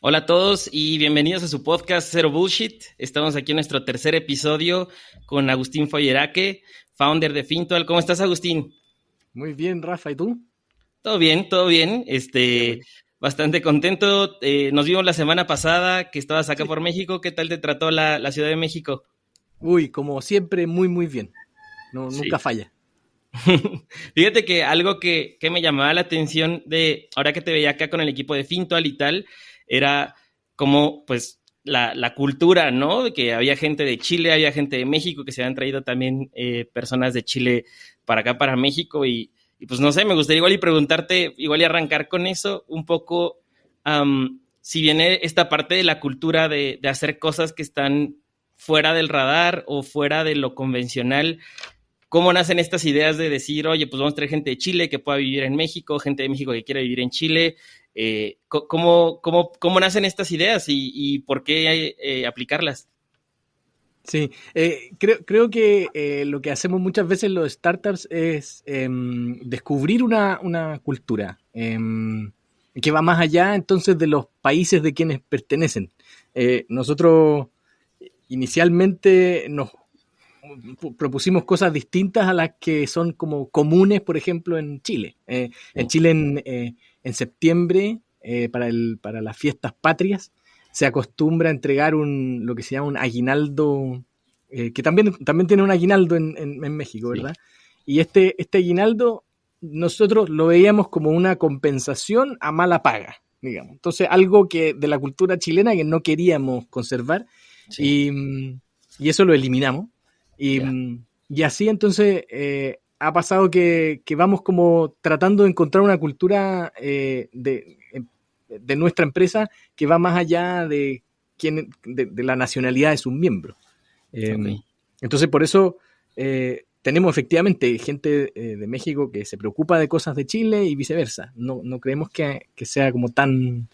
Hola a todos y bienvenidos a su podcast Zero Bullshit. Estamos aquí en nuestro tercer episodio con Agustín Folleraque, founder de Fintual. ¿Cómo estás, Agustín? Muy bien, Rafa, ¿y tú? Todo bien, todo bien. Qué bueno. Bastante contento. Nos vimos la semana pasada que estabas acá Sí. por México. ¿Qué tal te trató la Ciudad de México? Uy, como siempre, muy, muy bien. No, nunca Sí. falla. Fíjate que algo que me llamaba la atención de ahora que te veía acá con el equipo de Fintual y tal, era como pues la cultura, ¿no? De que había gente de Chile, había gente de México, que se habían traído también personas de Chile para acá, para México, y pues no sé, me gustaría igual y preguntarte, igual y arrancar con eso un poco, si viene esta parte de la cultura de hacer cosas que están fuera del radar o fuera de lo convencional. ¿Cómo nacen estas ideas de decir, oye, pues vamos a traer gente de Chile que pueda vivir en México, gente de México que quiera vivir en Chile? ¿Cómo nacen estas ideas y por qué aplicarlas? Sí, creo que lo que hacemos muchas veces los startups es descubrir una cultura que va más allá entonces de los países de quienes pertenecen. Nosotros inicialmente nos propusimos cosas distintas a las que son como comunes, por ejemplo, en Chile. En Chile en septiembre, para las fiestas patrias, se acostumbra a entregar lo que se llama un aguinaldo, que también tiene un aguinaldo en México, Sí, ¿verdad? Y este aguinaldo nosotros lo veíamos como una compensación a mala paga, digamos. Entonces, algo que de la cultura chilena que no queríamos conservar sí, y, y eso lo eliminamos. Y, ya. y así entonces ha pasado que vamos como tratando de encontrar una cultura de nuestra empresa que va más allá de la nacionalidad de sus miembros. Eh, Ok. entonces por eso tenemos efectivamente gente de México que se preocupa de cosas de Chile y viceversa. No creemos que sea como tan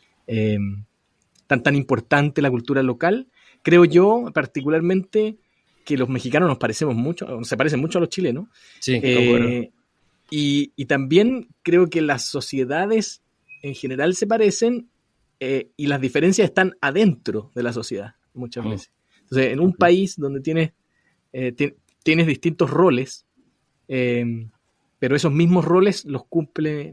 importante la cultura local. Creo yo particularmente que los mexicanos nos parecemos mucho, se parecen mucho a los chilenos. Sí, concuerdo. Eh, y también creo que las sociedades en general se parecen y las diferencias están adentro de la sociedad muchas Ujú, veces. Entonces, en un ok. país donde tienes distintos roles, eh, pero esos mismos roles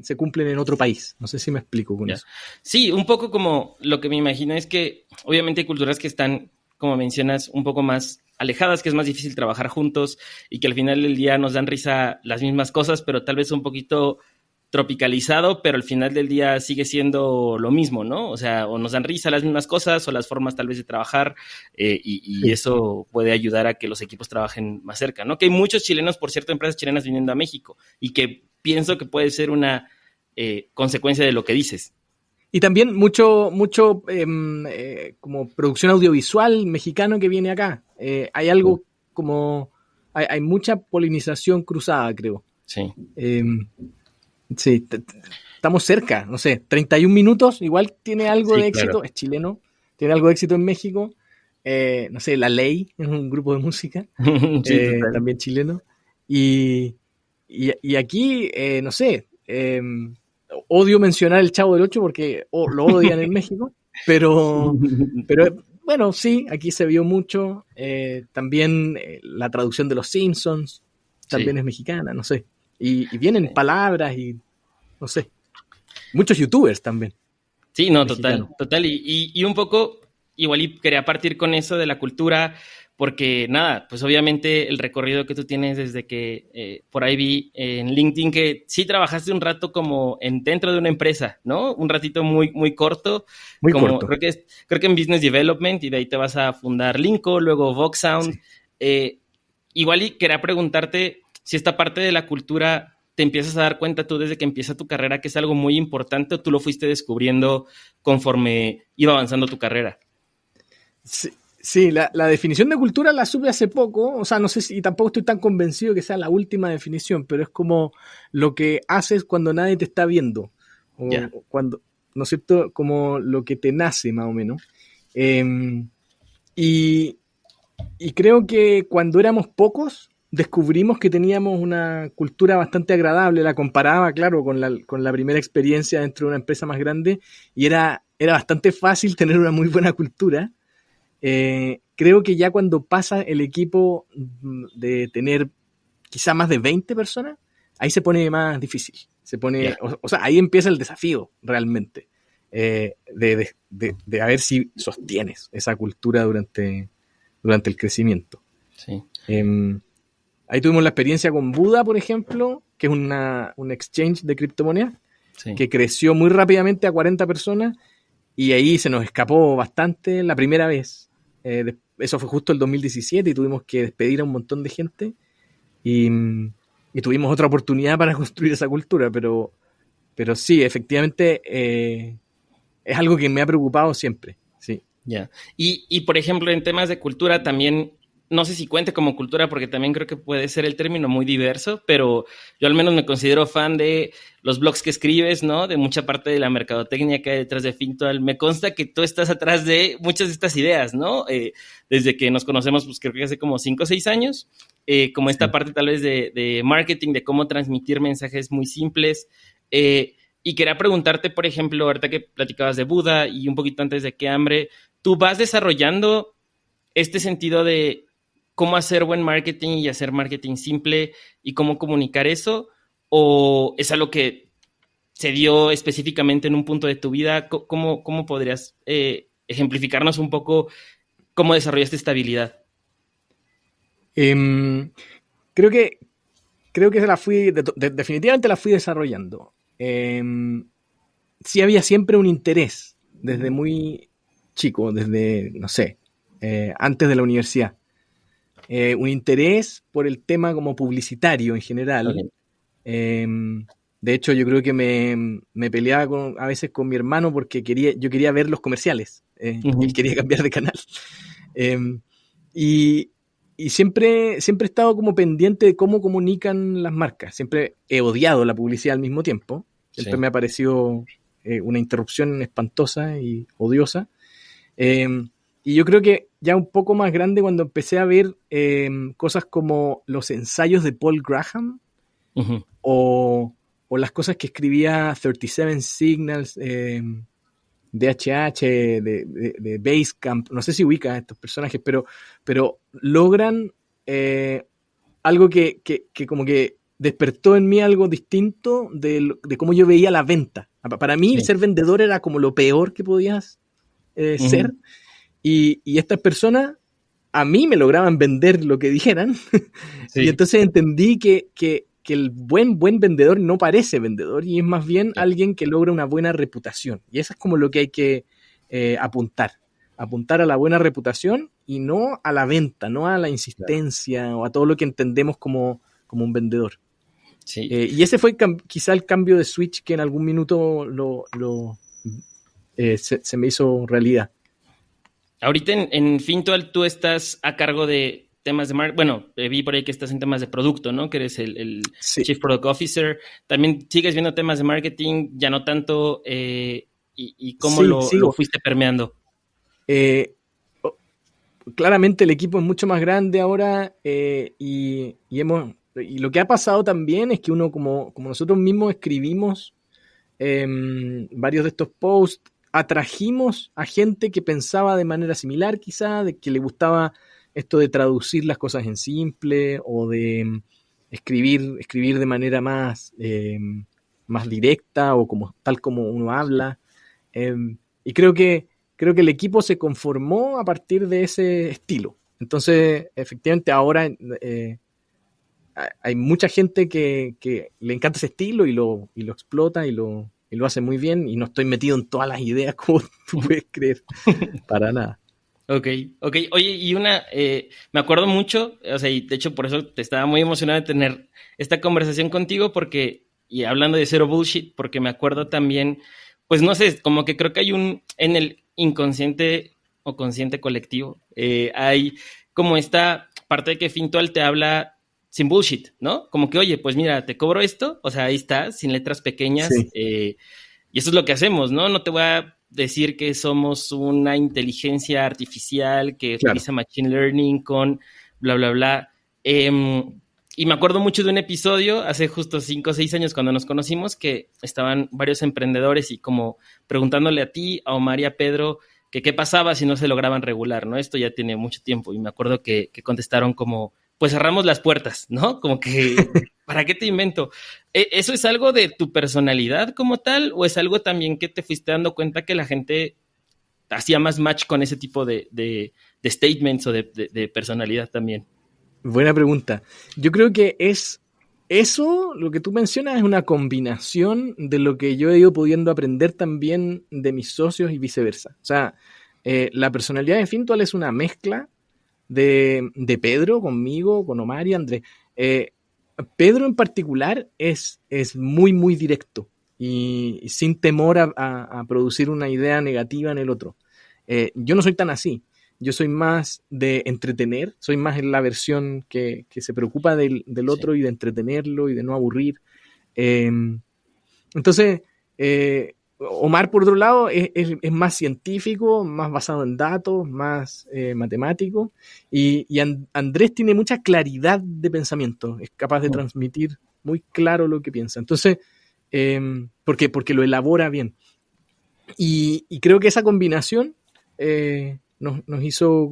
se cumplen en otro país. No sé si me explico con Ya. eso. Sí, un poco como lo que me imagino es que obviamente hay culturas que están, como mencionas, un poco más alejadas, que es más difícil trabajar juntos y que al final del día nos dan risa las mismas cosas, pero tal vez un poquito tropicalizado, pero al final del día sigue siendo lo mismo, ¿no? O sea, o nos dan risa las mismas cosas o las formas tal vez de trabajar y Sí. eso puede ayudar a que los equipos trabajen más cerca, ¿no? Que hay muchos chilenos, por cierto, empresas chilenas viniendo a México y que pienso que puede ser una consecuencia de lo que dices. Y también mucho como producción audiovisual mexicano que viene acá. Hay Sí, algo como... hay mucha polinización cruzada, creo. sí, Eh, sí, estamos cerca, no sé, 31 minutos, igual tiene algo sí, de claro. éxito, es chileno, tiene algo de éxito en México. No sé, La Ley es un grupo de música, Sí, total. también chileno. Y, y aquí, no sé, odio mencionar el Chavo del Ocho porque lo odian en México, pero bueno, sí, aquí se vio mucho. También la traducción de Los Simpsons Sí, también es mexicana, no sé. Y vienen sí. palabras y no sé. Muchos youtubers también, Sí, no, total, mexicanos. total. Y un poco, igual y quería partir con eso de la cultura, porque nada, pues obviamente el recorrido que tú tienes desde que por ahí vi en LinkedIn que sí trabajaste un rato como dentro de una empresa, ¿no? Un ratito muy, muy corto, Muy como corto. creo que en Business Development y de ahí te vas a fundar Linko, luego Vox Sound. Sí. Eh, Igual y quería preguntarte si esta parte de la cultura te empiezas a dar cuenta tú desde que empieza tu carrera que es algo muy importante o tú lo fuiste descubriendo conforme iba avanzando tu carrera. Sí, sí, la definición de cultura la supe hace poco, o sea, no sé si y tampoco estoy tan convencido que sea la última definición, pero es como lo que haces cuando nadie te está viendo, Ya. o cuando, ¿no es cierto? Como lo que te nace más o menos. Eh, y, y creo que cuando éramos pocos, descubrimos que teníamos una cultura bastante agradable, la comparaba, claro, con la primera experiencia dentro de una empresa más grande, y era era bastante fácil tener una muy buena cultura. Creo que ya cuando pasa el equipo de tener quizá más de 20 personas, ahí se pone más difícil. Se pone, Yeah. o sea, ahí empieza el desafío realmente, de a ver si sostienes esa cultura durante el crecimiento. Sí. Ahí tuvimos la experiencia con Buda, por ejemplo, que es un exchange de criptomonedas, Sí. que creció muy rápidamente a 40 personas y ahí se nos escapó bastante la primera vez. Eso fue justo el 2017 y tuvimos que despedir a un montón de gente y tuvimos otra oportunidad para construir esa cultura, pero sí, efectivamente es algo que me ha preocupado siempre. Sí. Ya. Y, por ejemplo, en temas de cultura también, no sé si cuente como cultura, porque también creo que puede ser el término muy diverso, pero yo al menos me considero fan de los blogs que escribes, ¿no? De mucha parte de la mercadotecnia que hay detrás de Fintual. Me consta que tú estás atrás de muchas de estas ideas, ¿no? Desde que nos conocemos, pues creo que hace como 5 o 6 años, como esta parte tal vez de marketing, de cómo transmitir mensajes muy simples. Y quería preguntarte, por ejemplo, ahorita que platicabas de Buda y un poquito antes de Qué Hambre, ¿tú vas desarrollando este sentido de cómo hacer buen marketing y hacer marketing simple y cómo comunicar eso? ¿O es algo que se dio específicamente en un punto de tu vida? ¿Cómo podrías ejemplificarnos un poco cómo desarrollaste esta habilidad? Creo que definitivamente la fui desarrollando. Sí había siempre un interés desde muy chico, desde, no sé, antes de la universidad. Un interés por el tema como publicitario en general. Okay. De hecho, yo creo que me peleaba a veces con mi hermano porque yo quería ver los comerciales. Uh-huh. Él quería cambiar de canal. Y siempre he estado como pendiente de cómo comunican las marcas. Siempre he odiado la publicidad al mismo tiempo. Siempre me ha parecido una interrupción espantosa y odiosa. Y yo creo que ya un poco más grande cuando empecé a ver cosas como los ensayos de Paul Graham, uh-huh, o las cosas que escribía 37 Signals, DHH, de Basecamp, no sé si ubica a estos personajes, pero logran algo que como que despertó en mí algo distinto de cómo yo veía la venta. Para mí, sí, ser vendedor era como lo peor que podías ser. Y estas personas a mí me lograban vender lo que dijeran. Sí. Y entonces entendí que el buen vendedor no parece vendedor y es más bien alguien que logra una buena reputación. Y eso es como lo que hay que apuntar a la buena reputación y no a la venta, no a la insistencia o a todo lo que entendemos como un vendedor. Sí. Y ese fue quizá el cambio de switch que en algún minuto se me hizo realidad. Ahorita en Fintual tú estás a cargo de temas de marketing. Bueno, vi por ahí que estás en temas de producto, ¿no? Que eres el sí, Chief Product Officer. También sigues viendo temas de marketing, ya no tanto. ¿Y cómo sí, lo fuiste permeando? Claramente el equipo es mucho más grande ahora y lo que ha pasado también es que uno, como nosotros mismos escribimos varios de estos posts, atrajimos a gente que pensaba de manera similar quizá, de que le gustaba esto de traducir las cosas en simple o de escribir de manera más directa o tal como uno habla. Y creo que el equipo se conformó a partir de ese estilo. Entonces, efectivamente, ahora hay mucha gente que le encanta ese estilo y lo explota y lo hace muy bien, y no estoy metido en todas las ideas como tú puedes creer, para nada. Ok. Oye, y me acuerdo mucho, o sea, y de hecho por eso te estaba muy emocionado de tener esta conversación contigo, y hablando de Zero Bullshit, porque me acuerdo también, pues no sé, como que creo que hay en el inconsciente o consciente colectivo, hay como esta parte de que Fintual te habla sin bullshit, ¿no? Como que, oye, pues mira, te cobro esto, o sea, ahí está, sin letras pequeñas, sí. Y eso es lo que hacemos, ¿no? No te voy a decir que somos una inteligencia artificial que utiliza Machine Learning con bla, bla, bla. Y Y me acuerdo mucho de un episodio hace justo 5 o 6 años cuando nos conocimos, que estaban varios emprendedores y como preguntándole a ti, a Omar y a Pedro, que qué pasaba si no se lograban regular, ¿no? Esto ya tiene mucho tiempo y me acuerdo que contestaron como, pues cerramos las puertas, ¿no? Como que, ¿para qué te invento? ¿Eso es algo de tu personalidad como tal o es algo también que te fuiste dando cuenta que la gente hacía más match con ese tipo de statements o de personalidad también? Buena pregunta. Yo creo que es eso, lo que tú mencionas, es una combinación de lo que yo he ido pudiendo aprender también de mis socios y viceversa. O sea, la personalidad de Fintual es una mezcla de Pedro conmigo, con Omar y Andrés. Pedro en particular es muy, muy directo y sin temor a producir una idea negativa en el otro. Yo no soy tan así. Yo soy más de entretener, soy más en la versión que se preocupa del otro Sí. y de entretenerlo y de no aburrir. Eh, entonces, Omar, por otro lado, es más científico, más basado en datos, más matemático, y Andrés tiene mucha claridad de pensamiento, es capaz de transmitir muy claro lo que piensa. Entonces, porque lo elabora bien. Y creo que esa combinación nos hizo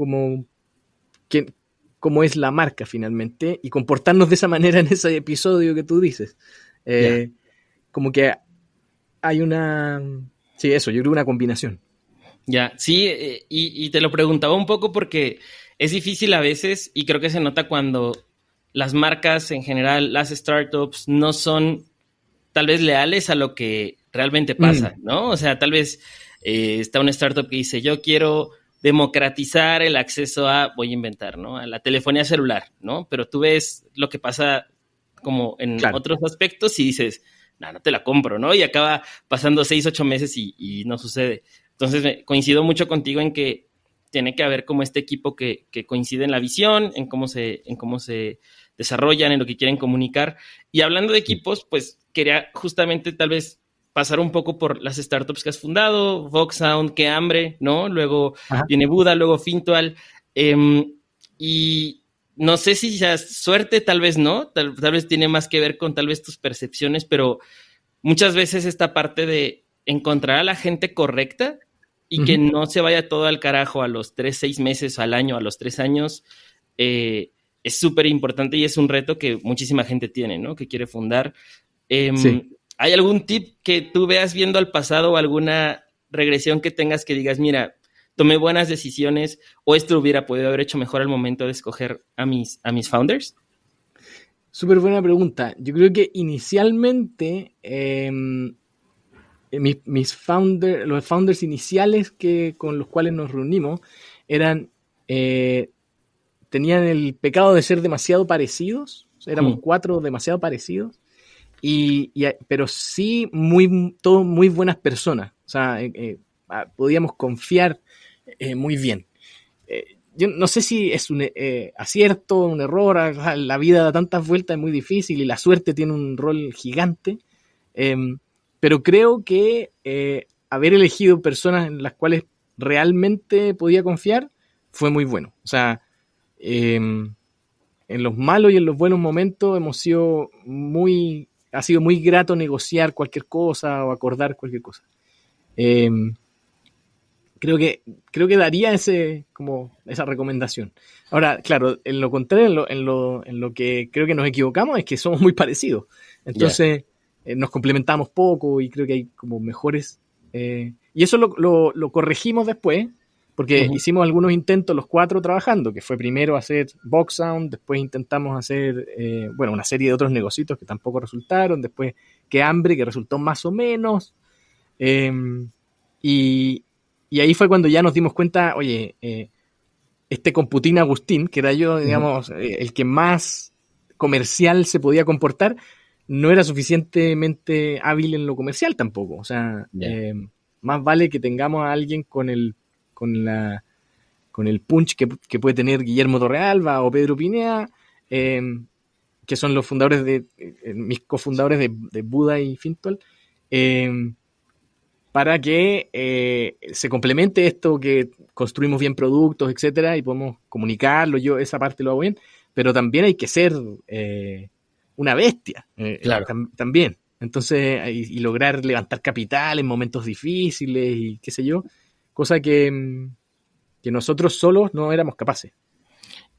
que, como es la marca finalmente, y comportarnos de esa manera en ese episodio que tú dices. Ya. Como que hay una... Sí, eso, yo creo una combinación. Ya, sí, y te lo preguntaba un poco porque es difícil a veces y creo que se nota cuando las marcas en general, las startups, no son tal vez leales a lo que realmente pasa, Mm, ¿no? O sea, tal vez está una startup que dice, yo quiero democratizar el acceso a, voy a inventar, ¿no? A la telefonía celular, ¿no? Pero tú ves lo que pasa como en claro. otros aspectos y dices, no, no te la compro, ¿no? Y acaba pasando 6, 8 meses y no sucede. Entonces, coincido mucho contigo en que tiene que haber como este equipo que coincide en la visión, en cómo se desarrollan, en lo que quieren comunicar. Y hablando de equipos, pues quería justamente tal vez pasar un poco por las startups que has fundado, Voxsound, Qué Hambre, ¿no? Luego Ajá. viene Buda, luego Fintual. Y no sé si ya es suerte, tal vez no, tal vez tiene más que ver con tal vez tus percepciones, pero muchas veces esta parte de encontrar a la gente correcta y que Ujú. no se vaya todo al carajo a los 3, 6 meses, al año, a los 3 años, es súper importante y es un reto que muchísima gente tiene, ¿no? Que quiere fundar. Sí. ¿Hay algún tip que tú veas viendo al pasado o alguna regresión que tengas que digas, mira, tomé buenas decisiones o esto hubiera podido haber hecho mejor al momento de escoger a mis founders? Súper buena pregunta. Yo creo que inicialmente los founders iniciales con los cuales nos reunimos eran eh, tenían el pecado de ser demasiado parecidos. O sea, éramos Hmm. 4 demasiado parecidos. Pero sí todos muy buenas personas. O sea, podíamos confiar muy bien. Yo no sé si es un acierto, un error. La vida da tantas vueltas, es muy difícil y la suerte tiene un rol gigante. Eh, pero creo que haber elegido personas en las cuales realmente podía confiar fue muy bueno. O sea, en los malos y en los buenos momentos ha sido muy grato negociar cualquier cosa o acordar cualquier cosa. Eh, creo que creo que daría esa recomendación. Ahora, claro, en lo contrario, en lo que creo que nos equivocamos es que somos muy parecidos. Ya. Entonces, nos complementamos poco y creo que hay como mejores. Y eso lo corregimos después, porque Ujú. hicimos algunos intentos los 4 trabajando, que fue primero hacer Box Sound, después intentamos hacer, bueno, una serie de otros negocios que tampoco resultaron, después Que Hambre, que resultó más o menos. Eh, y, y ahí fue cuando ya nos dimos cuenta, oye, este Computín Agustín, que era yo, Ujú. digamos, el que más comercial se podía comportar, no era suficientemente hábil en lo comercial tampoco. O sea, Ya. más vale que tengamos a alguien con el punch que puede tener Guillermo Torrealba o Pedro Pinea, eh, que son los fundadores mis cofundadores de Buda y Fintual, eh, para que se complemente esto, que construimos bien productos, etcétera, y podemos comunicarlo. Yo esa parte lo hago bien, pero también hay que ser una bestia, Claro. también. Entonces, y lograr levantar capital en momentos difíciles y qué sé yo, cosa que nosotros solos no éramos capaces.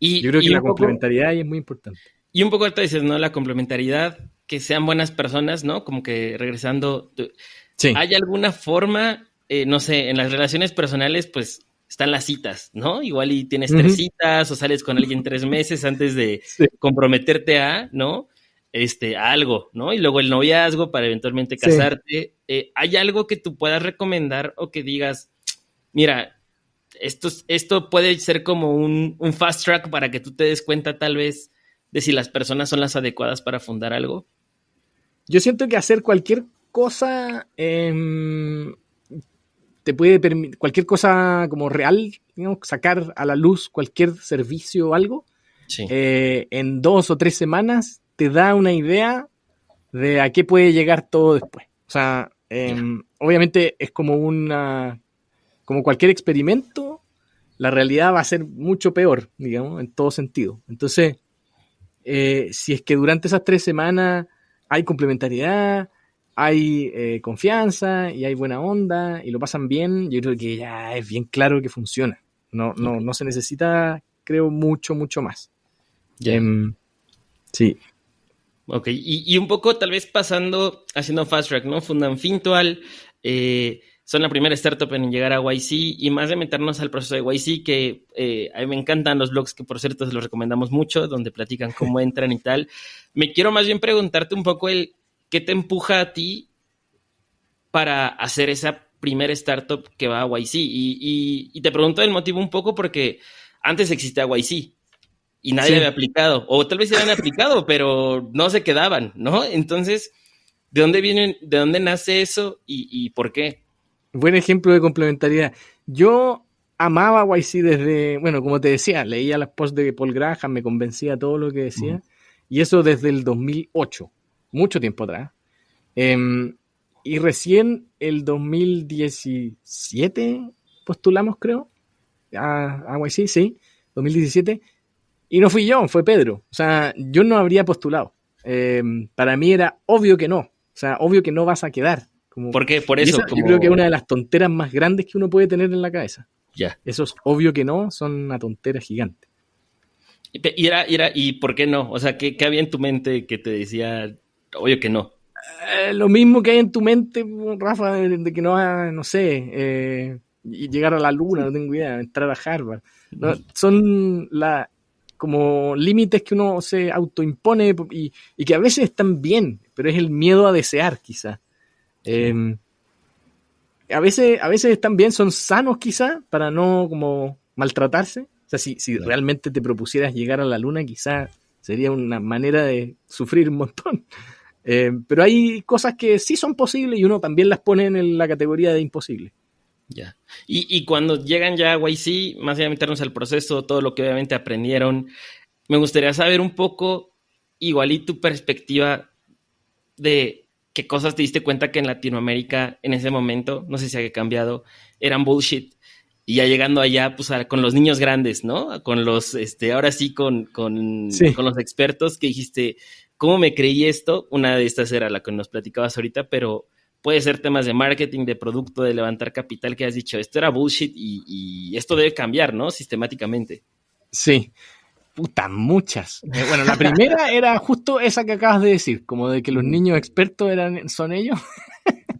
Yo creo que Y la un poco, complementariedad ahí es muy importante. y un poco ahorita dices, ¿no? La complementariedad, que sean buenas personas, ¿no? Como que regresando, Sí. ¿hay alguna forma, no sé, en las relaciones personales, pues están las citas, ¿no? Igual y tienes tres Ujú. citas o sales con alguien 3 meses antes de Sí. comprometerte a, ¿no? A algo, ¿no? Y luego el noviazgo para eventualmente Sí. casarte. ¿Hay algo que tú puedas recomendar o que digas, mira, esto puede ser como un fast track para que tú te des cuenta tal vez de si las personas son las adecuadas para fundar algo? Yo siento que hacer cualquier cosa te puede permitir, cualquier cosa como real, digamos, sacar a la luz cualquier servicio o algo, Sí, en 2 o 3 semanas te da una idea de a qué puede llegar todo después. O sea, ya. obviamente es como cualquier experimento, la realidad va a ser mucho peor, digamos, en todo sentido. Entonces, si es que durante esas 3 semanas hay complementariedad, hay confianza y hay buena onda y lo pasan bien, yo creo que ya es bien claro que funciona. No, Ok, no, no se necesita, creo, mucho, mucho más. ya. Em, sí. Ok, y un poco tal vez pasando, haciendo fast track, ¿no? Fundan Fintual, son la primera startup en llegar a YC y más de meternos al proceso de YC, que a mí me encantan los blogs que por cierto se los recomendamos mucho, donde platican cómo entran y tal. Me quiero más bien preguntarte un poco qué te empuja a ti para hacer esa primera startup que va a YC. Y te pregunto el motivo un poco porque antes existía YC y nadie le había Sí, aplicado, o tal vez se habían aplicado, pero no se quedaban, ¿no? Entonces, ¿de dónde vienen, de dónde nace eso y por qué? buen ejemplo de complementariedad. Yo amaba YC desde, bueno, como te decía, leía las posts de Paul Graham, me convencía de todo lo que Ujú. decía, y eso desde el 2008, mucho tiempo atrás. Eh, y recién el 2017 postulamos, creo, a YC, sí, 2017, y no fui yo, fue Pedro. O sea, yo no habría postulado. Para mí era obvio que no, o sea, obvio que no vas a quedar. Como, ¿Por qué? Por y esa eso, yo creo que es como, una de las tonteras más grandes que uno puede tener en la cabeza. ya. Esos obvio que no son una tontera gigante. ¿Y por qué no? O sea, ¿qué había en tu mente que te decía, obvio que no? Lo mismo que hay en tu mente, Rafa, de que no va, no sé, llegar a la luna, no tengo idea, entrar a Harvard. No, son como límites que uno se autoimpone y que a veces están bien, pero es el miedo a desear, quizá. Sí, Eh, a veces están bien, son sanos quizá, para no como maltratarse. O sea, si claro. realmente te propusieras llegar a la luna, quizá sería una manera de sufrir un montón. Pero hay cosas que sí son posibles y uno también las pone en la categoría de imposible. Ya. Y cuando llegan ya a YC, más allá de meternos al proceso, todo lo que obviamente aprendieron, me gustaría saber un poco, igual y tu perspectiva de qué cosas te diste cuenta que en Latinoamérica en ese momento, no sé si haya cambiado, eran bullshit. Y ya llegando allá, pues con los niños grandes, ¿no? Con los, ahora sí, Sí, con los expertos que dijiste, ¿cómo me creí esto? Una de estas era la que nos platicabas ahorita, pero puede ser temas de marketing, de producto, de levantar capital que has dicho, esto era bullshit y esto debe cambiar, ¿no? Sistemáticamente. sí. Puta, muchas. Bueno, la primera era justo esa que acabas de decir, como de que los Ujú. niños expertos son ellos.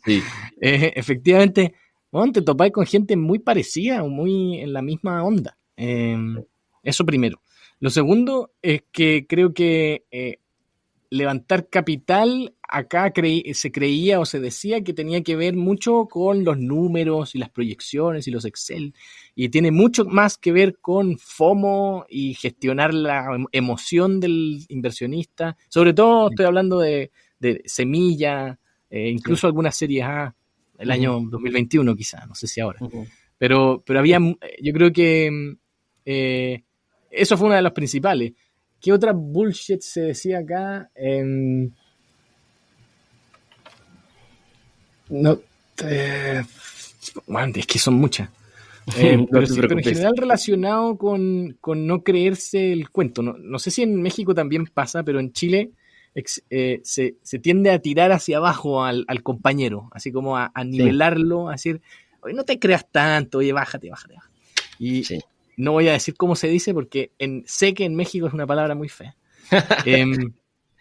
Sí. Efectivamente, bueno, te topáis con gente muy parecida o muy en la misma onda. Eso primero. Lo segundo es que creo que levantar capital acá se creía o se decía que tenía que ver mucho con los números y las proyecciones y los Excel. Y tiene mucho más que ver con FOMO y gestionar la emoción del inversionista. Sobre todo estoy hablando de Semilla, Sí. incluso algunas series A, el Ujú, año 2021 quizá, no sé si ahora. ujú. Pero había, yo creo que eso fue una de las principales. ¿Qué otra bullshit se decía acá? No, man, es que son muchas. No te Pero en preocupes. general relacionado con no creerse el cuento. No, no sé si en México también pasa, pero en Chile se tiende a tirar hacia abajo al compañero, así como a Sí, nivelarlo, a decir, oye, no te creas tanto, oye, bájate, bájate, bájate. Y sí. no voy a decir cómo se dice porque sé que en México es una palabra muy fea. Em,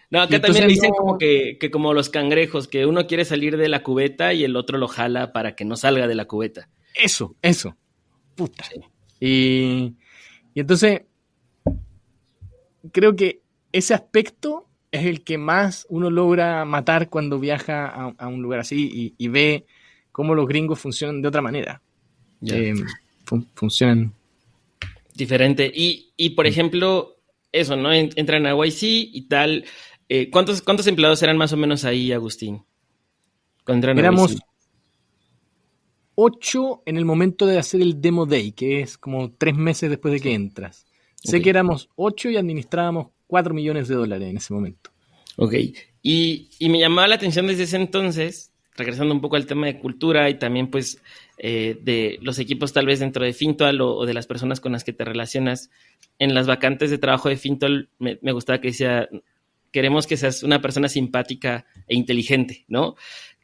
No, y acá también entonces le dicen como no, que como los cangrejos, que uno quiere salir de la cubeta y el otro lo jala para que no salga de la cubeta. eso, puta. Sí. Y, y entonces creo que ese aspecto es el que más uno logra matar cuando viaja a un lugar así y ve cómo los gringos funcionan de otra manera. Ya. Eh, funcionan. Diferente. Y por ejemplo, eso, ¿no? Entran a YC y tal. ¿Cuántos empleados eran más o menos ahí, Agustín? Cuando entran a YC. Éramos 8 en el momento de hacer el Demo Day, que es como 3 meses después de Sí. que entras. Ok. Sé que éramos 8 y administrábamos $4 millones en ese momento. Ok. Y me llamaba la atención desde ese entonces, regresando un poco al tema de cultura y también pues de los equipos tal vez dentro de Fintual o de las personas con las que te relacionas. En las vacantes de trabajo de Fintual me gustaba que decía, queremos que seas una persona simpática e inteligente, ¿no?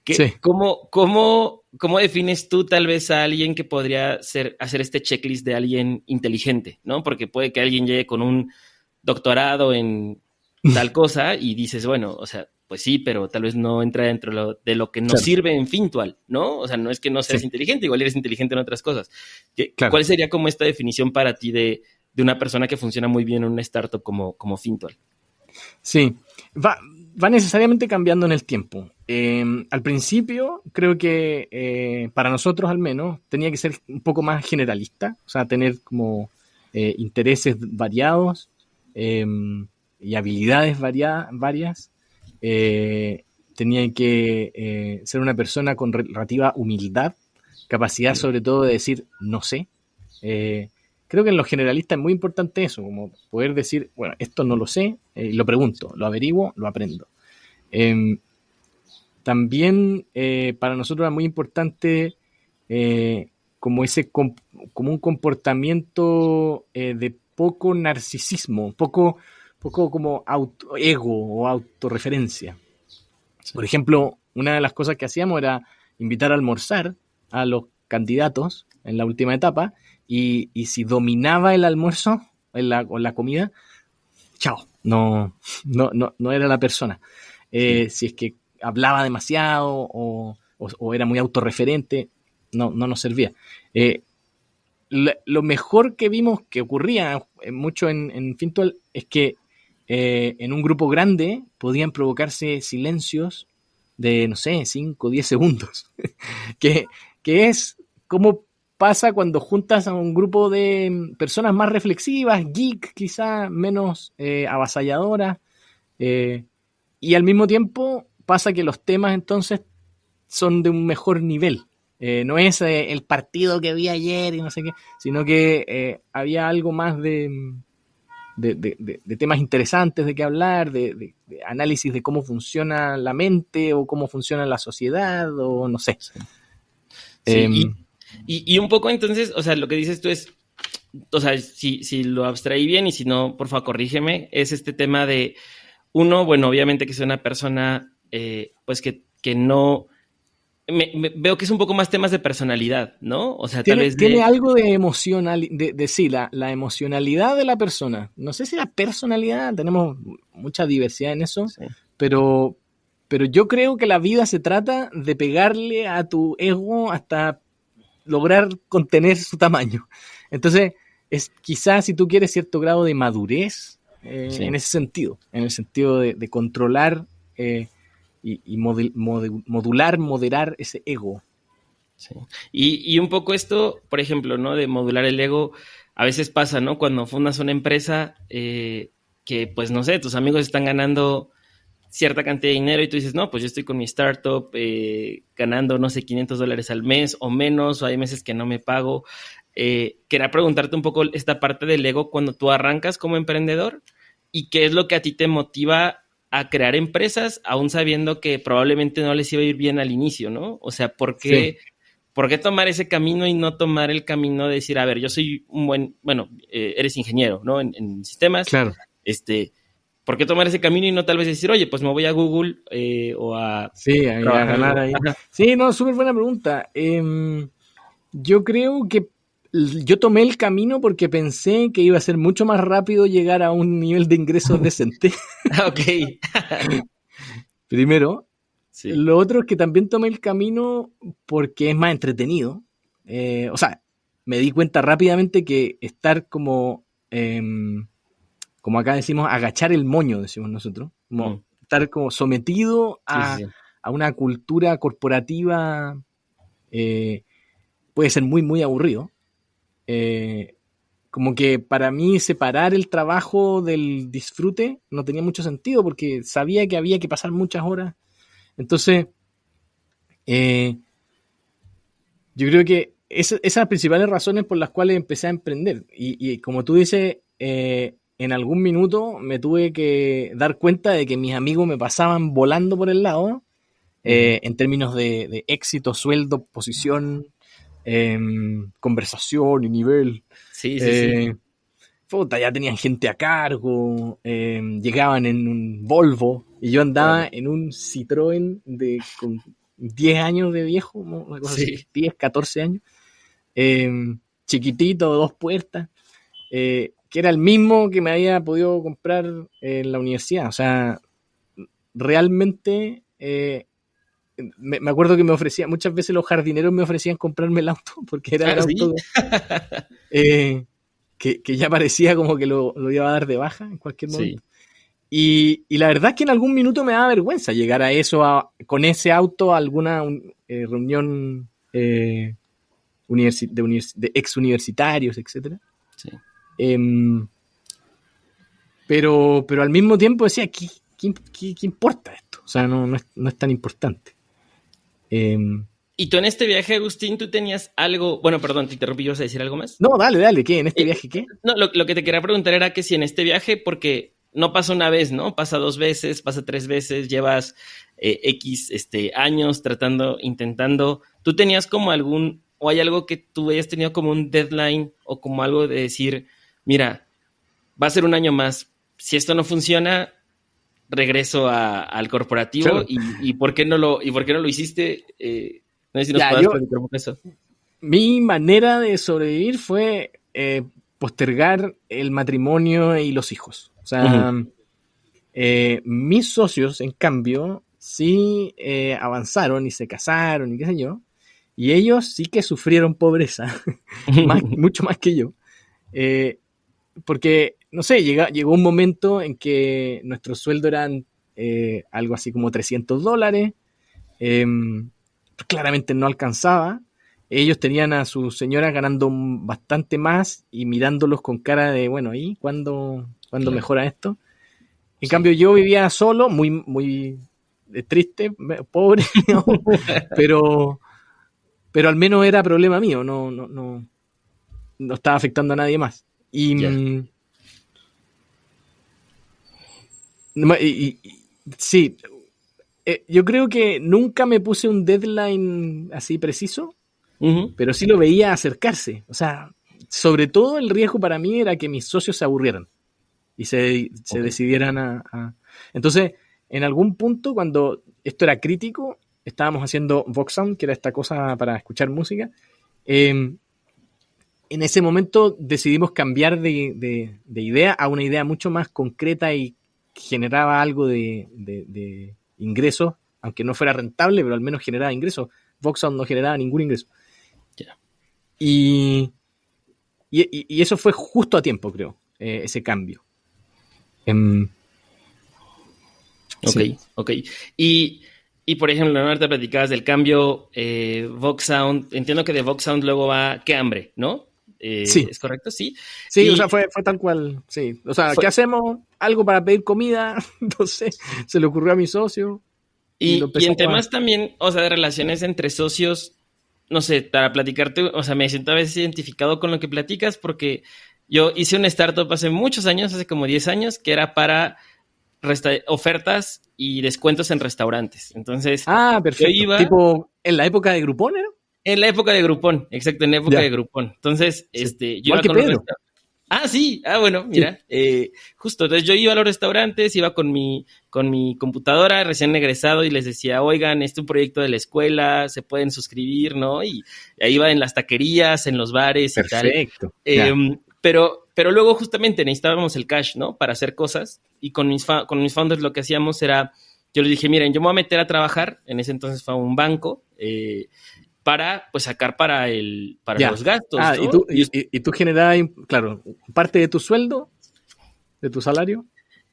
Sí. ¿Cómo defines tú tal vez a alguien que podría hacer este checklist de alguien inteligente, ¿no? Porque puede que alguien llegue con un doctorado en tal cosa y dices, bueno, o sea, pues sí, pero tal vez no entra dentro de lo que nos Claro, sirve en Fintual, ¿no? O sea, no es que no seas sí, inteligente, igual eres inteligente en otras cosas. claro. ¿Cuál sería como esta definición para ti de una persona que funciona muy bien en una startup como Fintual? Sí, va necesariamente cambiando en el tiempo. Al principio, creo que para nosotros al menos, tenía que ser un poco más generalista, o sea, tener como intereses variados eh, y habilidades varias. Eh, tenía que ser una persona con relativa humildad, capacidad sobre todo de decir no sé. Eh, Creo que en los generalistas es muy importante eso, como poder decir, bueno, esto no lo sé, lo pregunto, lo averiguo, lo aprendo. Eh, También para nosotros era muy importante como como un comportamiento de poco narcisismo, poco como ego o autorreferencia. Sí. Por ejemplo, una de las cosas que hacíamos era invitar a almorzar a los candidatos en la última etapa y si dominaba el almuerzo o la comida, chao, no era la persona. Sí. Si es que hablaba demasiado o era muy autorreferente, no nos servía. Eh, lo mejor que vimos que ocurría mucho en Fintual es que en un grupo grande podían provocarse silencios de, no sé, 5 o 10 segundos, que, que es como pasa cuando juntas a un grupo de personas más reflexivas, geek quizá, menos avasalladoras, eh, y al mismo tiempo pasa que los temas entonces son de un mejor nivel. No es el partido que vi ayer y no sé qué, sino que había algo más de temas interesantes de qué hablar, de análisis de cómo funciona la mente o cómo funciona la sociedad o no sé. Sí. Sí, Eh, y un poco entonces, o sea, lo que dices tú es, o sea, si lo abstraí bien y si no, por favor, corrígeme, es este tema de, uno, bueno, obviamente que es una persona, pues que no, veo que es un poco más temas de personalidad, ¿no? O sea, tal vez tiene de, algo de emocional, de sí, la emocionalidad de la persona. No sé si la personalidad, tenemos mucha diversidad en eso, sí, pero, pero yo creo que la vida se trata de pegarle a tu ego hasta lograr contener su tamaño. Entonces, es quizás si tú quieres cierto grado de madurez sí. en ese sentido, en el sentido de controlar y modular, moderar ese ego. Sí. Y un poco esto, por ejemplo, ¿no? De modular el ego, a veces pasa, ¿no? Cuando fundas una empresa que, pues, no sé, tus amigos están ganando cierta cantidad de dinero y tú dices, no, pues yo estoy con mi startup ganando, no sé, $500 al mes o menos, o hay meses que no me pago. Quería preguntarte un poco esta parte del ego cuando tú arrancas como emprendedor y qué es lo que a ti te motiva a crear empresas, aún sabiendo que probablemente no les iba a ir bien al inicio, ¿no? O sea, ¿por Sí. qué? ¿por qué tomar ese camino y no tomar el camino de decir, a ver, yo soy un buen, bueno, eres ingeniero, ¿no? En sistemas. Claro. ¿Por qué tomar ese camino y no tal vez decir, oye, pues me voy a Google o a Sí, a ganar ahí. Ajá. Sí, no, súper buena pregunta. Yo creo que yo tomé el camino porque pensé que iba a ser mucho más rápido llegar a un nivel de ingresos decente. Ok. Primero. Sí. Lo otro es que también tomé el camino porque es más entretenido. O sea, me di cuenta rápidamente que estar como acá decimos, agachar el moño, decimos nosotros, como estar como sometido Sí. a una cultura corporativa puede ser muy, muy aburrido. Como que para mí separar el trabajo del disfrute no tenía mucho sentido porque sabía que había que pasar muchas horas. Entonces, yo creo que esas las principales razones por las cuales empecé a emprender. Y como tú dices, en algún minuto me tuve que dar cuenta de que mis amigos me pasaban volando por el lado, en términos de éxito, sueldo, posición, conversación y nivel. Sí. Puta, ya tenían gente a cargo, llegaban en un Volvo y yo andaba en un Citroën con 10 años de viejo, una cosa así, 10, 14 años, chiquitito, 2 puertas, que era el mismo que me había podido comprar en la universidad. O sea, realmente me acuerdo que me ofrecían, muchas veces los jardineros me ofrecían comprarme el auto, porque era el auto que ya parecía como que lo iba a dar de baja en cualquier momento. Y la verdad es que en algún minuto me daba vergüenza llegar a eso, con ese auto a alguna reunión de ex universitarios, etc. Sí. Pero al mismo tiempo decía, ¿qué importa esto? O sea, no es tan importante. Y tú en este viaje, Agustín, tú tenías algo... Bueno, perdón, te interrumpí, ¿vas a decir algo más? No, dale, ¿qué? ¿En este viaje qué? No, lo que te quería preguntar era que si en este viaje, porque no pasa una vez, ¿no? Pasa 2 veces, pasa 3 veces, llevas X años intentando... ¿Tú tenías como o hay algo que tú hayas tenido como un deadline o como algo de decir, mira, va a ser un año más, si esto no funciona, regreso al corporativo? Claro. ¿Y por qué no lo hiciste? No sé si nos puedas platicar un poco eso. Mi manera de sobrevivir fue postergar el matrimonio y los hijos. O sea, mis socios, en cambio, sí avanzaron y se casaron y qué sé yo. Y ellos sí que sufrieron pobreza, mucho más que yo. Porque, no sé, llegó un momento en que nuestro sueldo eran algo así como $300. Claramente no alcanzaba. Ellos tenían a su señora ganando bastante más y mirándolos con cara de, bueno, ¿y cuándo mejora esto? En cambio, yo vivía solo, muy, muy triste, pobre, ¿no? pero al menos era problema mío, no estaba afectando a nadie más. Y sí, yo creo que nunca me puse un deadline así preciso, pero sí lo veía acercarse. O sea, sobre todo el riesgo para mí era que mis socios se aburrieran y se decidieran a... Entonces, en algún punto, cuando esto era crítico, estábamos haciendo VoxSound, que era esta cosa para escuchar música. En ese momento decidimos cambiar de idea a una idea mucho más concreta y generaba algo de ingresos, aunque no fuera rentable, pero al menos generaba ingresos. VoxSound no generaba ningún ingreso. Yeah. Y eso fue justo a tiempo, creo, ese cambio. Ok. Y por ejemplo, ¿no? Ahorita platicabas del cambio VoxSound. Entiendo que de VoxSound luego va Qué Hambre, ¿no? Sí. ¿Es correcto? Sí. Sí, o sea, fue tal cual, sí. O sea, ¿qué hacemos? Algo para pedir comida, entonces se le ocurrió a mi socio. Y en temas también, o sea, de relaciones entre socios, no sé, para platicarte, o sea, me siento a veces identificado con lo que platicas porque yo hice una startup hace muchos años, hace como 10 años, que era para ofertas y descuentos en restaurantes. Entonces, perfecto. yo iba... Tipo, en la época de Groupon, ¿no? En la época de Groupon, exacto, en la época Ya. de Groupon. Entonces, Sí. yo Igual iba que con los Pedro. restaurantes. Ah, sí, bueno, Sí. mira, justo, entonces yo iba a los restaurantes, iba con mi computadora recién egresado y les decía, oigan, este es un proyecto de la escuela, se pueden suscribir, ¿no? Y ahí iba en las taquerías, en los bares y tal. Perfecto. Ya. Pero luego justamente necesitábamos el cash, ¿no? Para hacer cosas y con con mis founders lo que hacíamos era, yo les dije, miren, yo me voy a meter a trabajar, en ese entonces fue un banco, para pues sacar para Ya. los gastos, Ah, y ¿no? tú, y tú generabas, claro, parte de tu sueldo, de tu salario,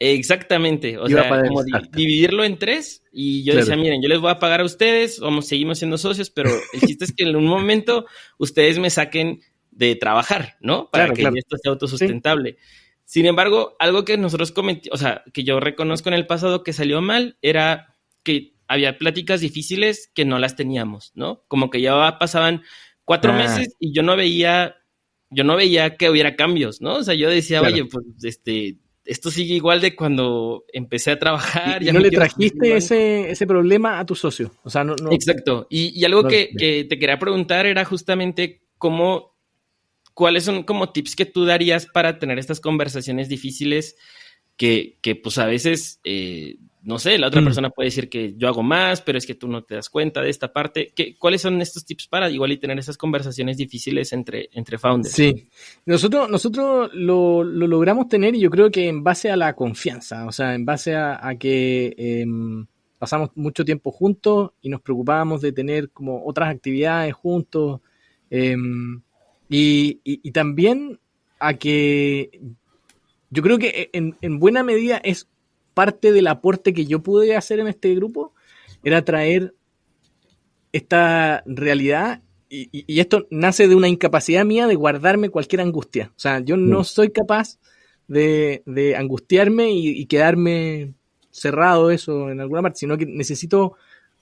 Exactamente, o iba sea, para el como startup. dividirlo en tres y yo decía, Claro. miren, yo les voy a pagar a ustedes, vamos, seguimos siendo socios, pero el chiste es que en un momento ustedes me saquen de trabajar, ¿no? Para Claro, que claro. esto sea Sí. autosustentable. Sin embargo, algo que nosotros o sea, que yo reconozco en el pasado que salió mal era que había pláticas difíciles que no las teníamos, ¿no? Como que ya pasaban 4 meses Ah, y yo no veía que hubiera cambios, ¿no? O sea, yo decía, claro. oye, pues esto sigue igual de cuando empecé a trabajar, Y ya no me le quiero salir del trajiste banco. ese problema a tu socio. O sea, Exacto. Y algo no, que te quería preguntar era justamente cuáles son como tips que tú darías para tener estas conversaciones difíciles que pues a veces, no sé, la otra mm, persona puede decir que yo hago más, pero es que tú no te das cuenta de esta parte. ¿Cuáles son estos tips para igual y tener esas conversaciones difíciles entre founders? sí. Nosotros lo logramos tener y yo creo que en base a la confianza, o sea, en base a que pasamos mucho tiempo juntos y nos preocupábamos de tener como otras actividades juntos. em, y también a que yo creo que en buena medida es parte del aporte que yo pude hacer en este grupo, era traer esta realidad y esto nace de una incapacidad mía de guardarme cualquier angustia. O sea, yo Mm. no soy capaz de angustiarme y quedarme cerrado eso en alguna parte, sino que necesito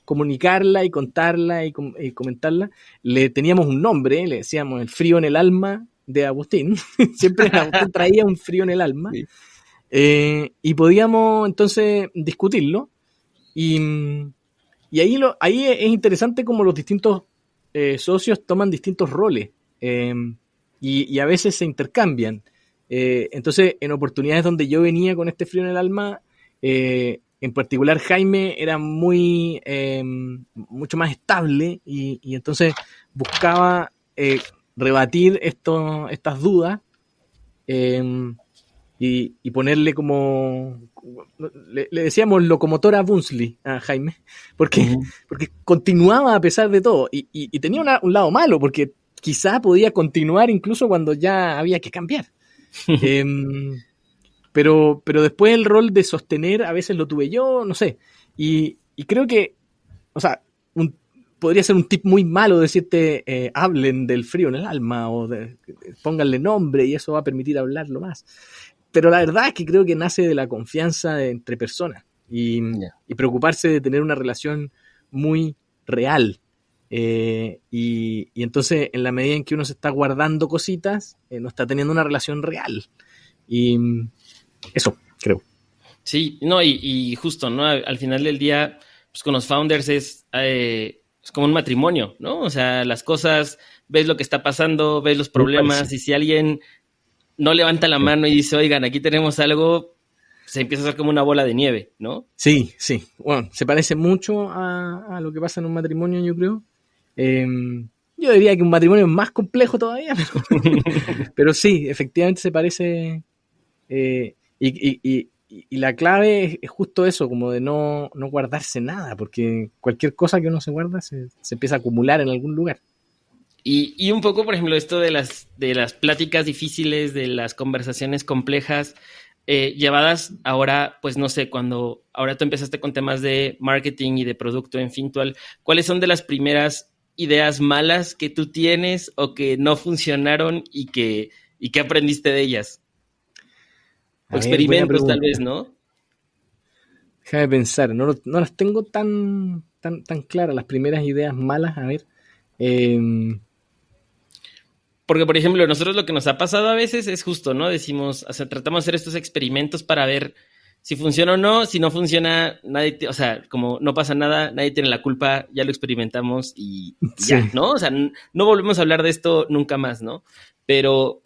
comunicarla y contarla y comentarla. Le teníamos un nombre, le decíamos el frío en el alma de Agustín. Siempre Agustín traía un frío en el alma. Sí. Y podíamos entonces discutirlo. Y, y ahí es interesante como los distintos socios toman distintos roles y a veces se intercambian. Entonces, en oportunidades donde yo venía con este frío en el alma, en particular Jaime era mucho más estable y entonces buscaba rebatir estas dudas eh, y ponerle como. Le decíamos locomotora Bunsley a Jaime, Ujú. porque continuaba a pesar de todo. Y tenía un lado malo, porque quizá podía continuar incluso cuando ya había que cambiar. Eh, pero después el rol de sostener a veces lo tuve yo, no sé. Y creo que, o sea, podría ser un tip muy malo decirte hablen del frío en el alma o pónganle nombre y eso va a permitir hablarlo más. Pero la verdad es que creo que nace de la confianza entre personas Ya. y preocuparse de tener una relación muy real. Y entonces, en la medida en que uno se está guardando cositas, no está teniendo una relación real. Y eso, creo. Sí, no, y justo, ¿no? Al final del día, pues con los founders es como un matrimonio, ¿no? O sea, las cosas, ves lo que está pasando, ves los Muy problemas, parecido. y si alguien no levanta la Sí. mano y dice, oigan, aquí tenemos algo, se empieza a hacer como una bola de nieve, ¿no? Sí, sí. Bueno, se parece mucho a lo que pasa en un matrimonio, yo creo. Eh, yo diría que un matrimonio es más complejo todavía, pero sí, efectivamente se parece. Y la clave es justo eso, como de no guardarse nada, porque cualquier cosa que uno se guarda se empieza a acumular en algún lugar. Y un poco, por ejemplo, esto de las pláticas difíciles, de las conversaciones complejas, llevadas ahora, pues no sé, cuando ahora tú empezaste con temas de marketing y de producto en Fintual, ¿cuáles son de las primeras ideas malas que tú tienes o que no funcionaron y que aprendiste de ellas? O A ver, buena experimentos tal vez, pregunta. ¿no? Déjame pensar, no las tengo tan claras, las primeras ideas malas, a ver. Eh, Porque, por ejemplo, nosotros lo que nos ha pasado a veces es justo, ¿no? Decimos, o sea, tratamos de hacer estos experimentos para ver si funciona o no, si no funciona, o sea, como no pasa nada, nadie tiene la culpa, ya lo experimentamos y ya, Sí. ¿no? O sea, no volvemos a hablar de esto nunca más, ¿no? Pero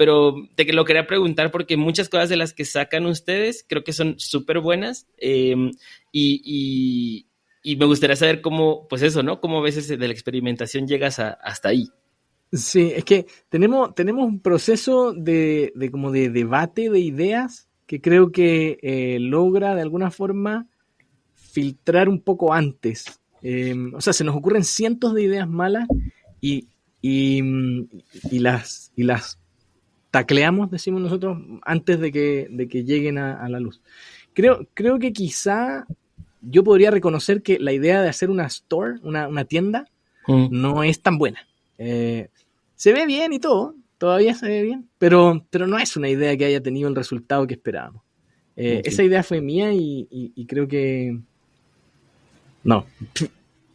te que lo quería preguntar porque muchas cosas de las que sacan ustedes creo que son súper buenas y, y me gustaría saber cómo, pues eso, ¿no? Cómo a veces de la experimentación llegas hasta ahí. Sí, es que tenemos un proceso de como de debate de ideas que creo que logra de alguna forma filtrar un poco antes. O sea, se nos ocurren cientos de ideas malas y, y, y las tacleamos, decimos nosotros, antes de que lleguen a la luz. Creo que quizá yo podría reconocer que la idea de hacer una store, una tienda, Mm. no es tan buena. Eh, Se ve bien y todo, todavía se ve bien, pero no es una idea que haya tenido el resultado que esperábamos. Esa Okay. idea fue mía y creo que no.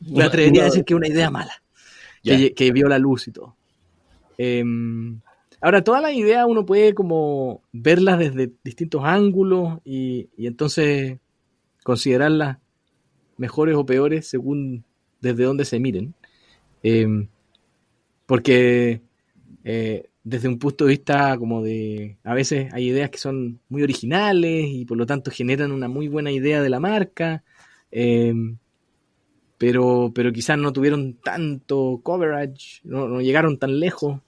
Me No, atrevería a no, decir que es una idea mala, ya. que vio la luz y todo. Eh, Ahora, todas las ideas uno puede como verlas desde distintos ángulos y entonces considerarlas mejores o peores según desde dónde se miren. Eh, Porque desde un punto de vista como de, a veces hay ideas que son muy originales y por lo tanto generan una muy buena idea de la marca, eh, pero quizás no tuvieron tanto coverage, no llegaron tan lejos.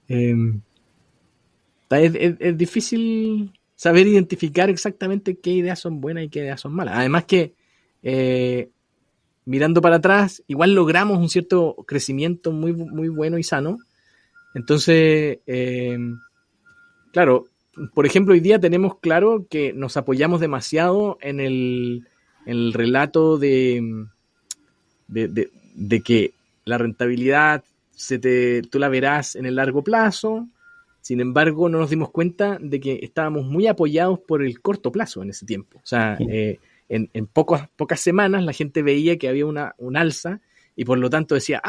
Eh, es difícil saber identificar exactamente qué ideas son buenas y qué ideas son malas. Además que eh, mirando para atrás, igual logramos un cierto crecimiento muy, muy bueno y sano. Entonces, claro, por ejemplo, hoy día tenemos claro que nos apoyamos demasiado en el relato de que la rentabilidad tú la verás en el largo plazo. Sin embargo, no nos dimos cuenta de que estábamos muy apoyados por el corto plazo en ese tiempo. O sea, en pocas semanas la gente veía que había un alza y por lo tanto decía,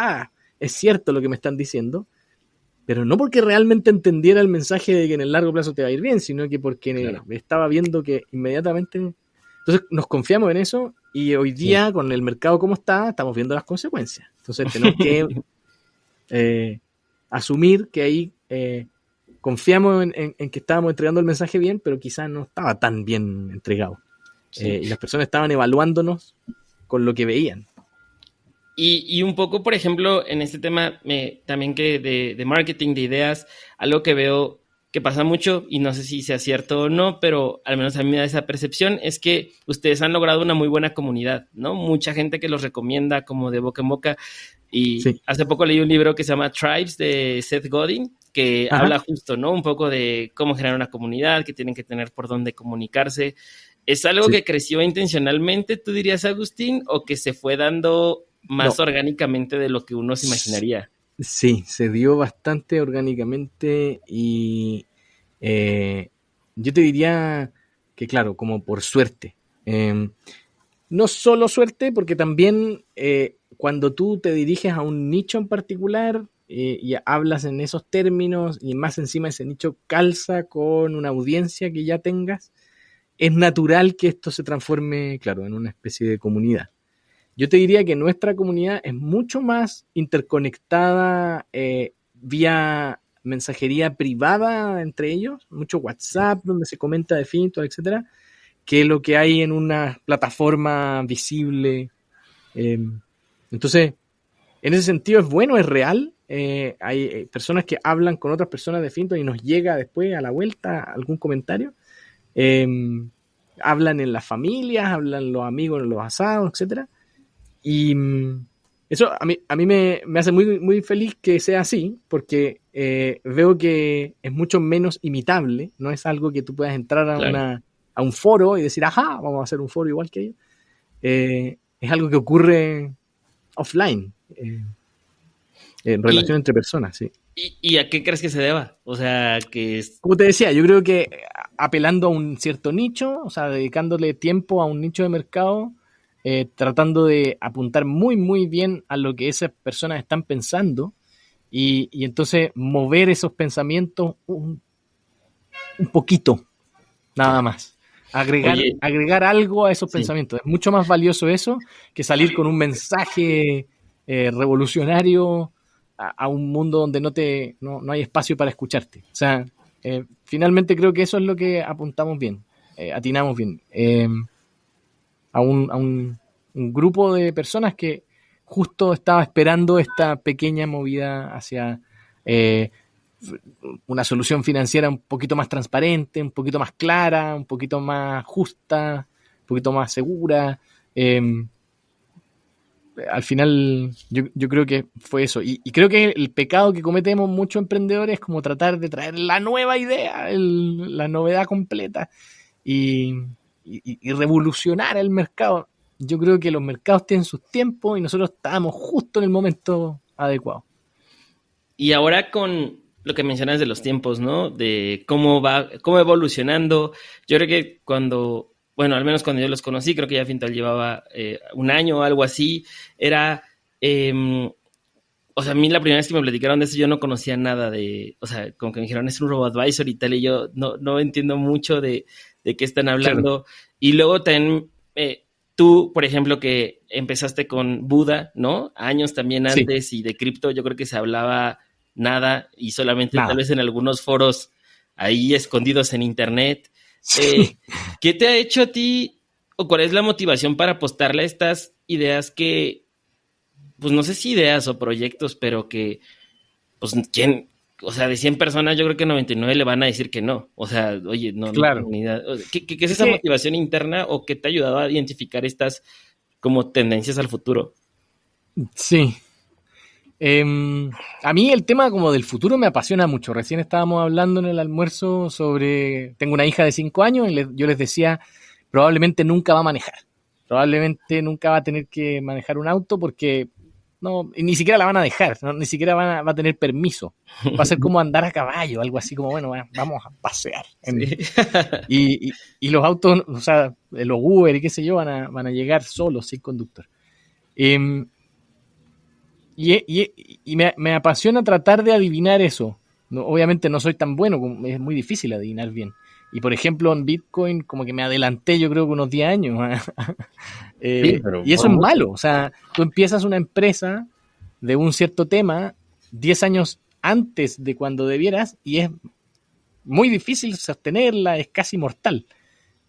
es cierto lo que me están diciendo, pero no porque realmente entendiera el mensaje de que en el largo plazo te va a ir bien, sino que porque Claro. estaba viendo que inmediatamente... Entonces nos confiamos en eso y hoy Sí. día con el mercado como está, estamos viendo las consecuencias. Entonces tenemos que eh, asumir que ahí confiamos en que estábamos entregando el mensaje bien, pero quizás no estaba tan bien entregado. Sí. Y las personas estaban evaluándonos con lo que veían. Y un poco, por ejemplo, en este tema también que de marketing, de ideas, algo que veo que pasa mucho, y no sé si sea cierto o no, pero al menos a mí me da esa percepción, es que ustedes han logrado una muy buena comunidad, ¿no? Mucha gente que los recomienda como de boca en boca. Y Sí. hace poco leí un libro que se llama Tribes de Seth Godin, que Ajá. habla justo, ¿no? Un poco de cómo generar una comunidad, que tienen que tener por dónde comunicarse. ¿Es algo Sí. que creció intencionalmente, tú dirías, Agustín, o que se fue dando más No. orgánicamente de lo que uno se imaginaría? Sí, se dio bastante orgánicamente y eh, yo te diría que, claro, como por suerte. No solo suerte, porque también cuando tú te diriges a un nicho en particular y hablas en esos términos y más encima ese nicho calza con una audiencia que ya tengas, es natural que esto se transforme, claro, en una especie de comunidad. Yo te diría que nuestra comunidad es mucho más interconectada vía mensajería privada entre ellos, mucho WhatsApp donde se comenta de Finto, etcétera, que lo que hay en una plataforma visible. Eh, entonces, en ese sentido es bueno, es real. Hay personas que hablan con otras personas de Finto y nos llega después a la vuelta algún comentario. Eh, Hablan en las familias, hablan los amigos en los asados, etcétera. Y eso a mí me hace muy, muy feliz que sea así, porque veo que es mucho menos imitable, no es algo que tú puedas entrar Claro. a un foro y decir, ajá, vamos a hacer un foro igual que ellos. Es algo que ocurre offline, en ¿Y, relación entre personas, sí. y a qué crees que se deba? O sea, que es... Como te decía, yo creo que apelando a un cierto nicho, o sea, dedicándole tiempo a un nicho de mercado, tratando de apuntar muy, muy bien a lo que esas personas están pensando y entonces mover esos pensamientos un poquito, nada Ya. más. Oye, agregar algo a esos sí. pensamientos. Es mucho más valioso eso que salir con un mensaje revolucionario a un mundo donde no hay espacio para escucharte. O sea, finalmente creo que eso es lo que apuntamos bien, atinamos bien. Un grupo de personas que justo estaba esperando esta pequeña movida hacia eh, una solución financiera un poquito más transparente, un poquito más clara, un poquito más justa, un poquito más segura. Eh, Al final yo creo que fue eso. Y creo que el pecado que cometemos muchos emprendedores es como tratar de traer la nueva idea, la novedad completa y, y revolucionar el mercado. Yo creo que los mercados tienen sus tiempos y nosotros estábamos justo en el momento adecuado. Y ahora con lo que mencionas de los tiempos, ¿no? De cómo va, cómo evolucionando. Yo creo que cuando, bueno, al menos cuando yo los conocí, creo que ya Fintal llevaba un año o algo así, era, eh, o sea, a mí la primera vez que me platicaron de eso yo no conocía nada de, o sea, como que me dijeron es un robo advisor y tal, y yo no entiendo mucho de qué están Claro. hablando. Y luego también tú, por ejemplo, que empezaste con Buda, ¿no? Años también Sí, antes y de cripto, yo creo que se hablaba nada y solamente tal nada. vez en algunos foros ahí escondidos en internet. Sí. Eh, ¿Qué te ha hecho a ti o cuál es la motivación para apostarle a estas ideas que, pues no sé si ideas o proyectos, pero que, pues, ¿quién? O sea, de 100 personas, yo creo que 99 le van a decir que no. O sea, oye, no tengo Claro. ni idea. ¿Qué es Es esa que motivación interna o qué te ha ayudado a identificar estas como tendencias al futuro? sí. A mí el tema como del futuro me apasiona mucho. Recién estábamos hablando en el almuerzo sobre... Tengo una hija de 5 años y yo les decía, probablemente nunca va a manejar. Probablemente nunca va a tener que manejar un auto porque no, y ni siquiera la van a dejar, ni siquiera va a tener permiso. Va a ser como andar a caballo, algo así como, bueno, vamos a pasear. Sí. Y los autos, o sea, los Uber y qué sé yo, van a llegar solos, sin conductor. Eh, y me apasiona tratar de adivinar eso. No, obviamente no soy tan bueno, es muy difícil adivinar bien. Y por ejemplo, en Bitcoin, como que me adelanté, yo creo que unos 10 años. Sí, pero Y eso por es mucho. malo. O sea, tú empiezas una empresa de un cierto tema 10 años antes de cuando debieras y es muy difícil sostenerla, es casi mortal.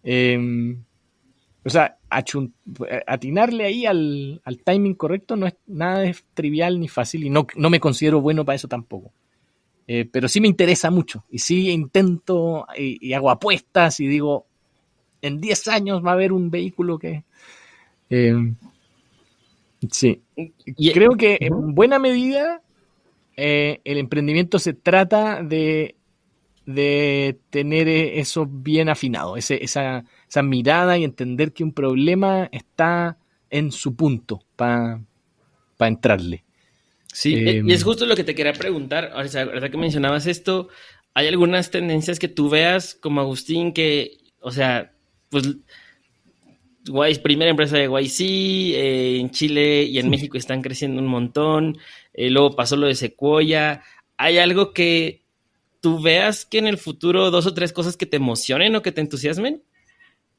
Eh, o sea, atinarle ahí al timing correcto no es nada es trivial ni fácil y no me considero bueno para eso tampoco. Pero sí me interesa mucho y sí intento y hago apuestas y digo, en 10 años va a haber un vehículo que... eh, sí, Y, creo que ujú. en buena medida el emprendimiento se trata de tener eso bien afinado, esa mirada y entender que un problema está en su punto para entrarle. Sí, Eh, y es justo lo que te quería preguntar. O sea, ahorita que mencionabas esto, ¿hay algunas tendencias que tú veas como Agustín que, o sea, pues primera empresa de YC, en Chile y en México están creciendo un montón, luego pasó lo de Sequoia. ¿Hay algo que tú veas que en el futuro dos o tres cosas que te emocionen o que te entusiasmen?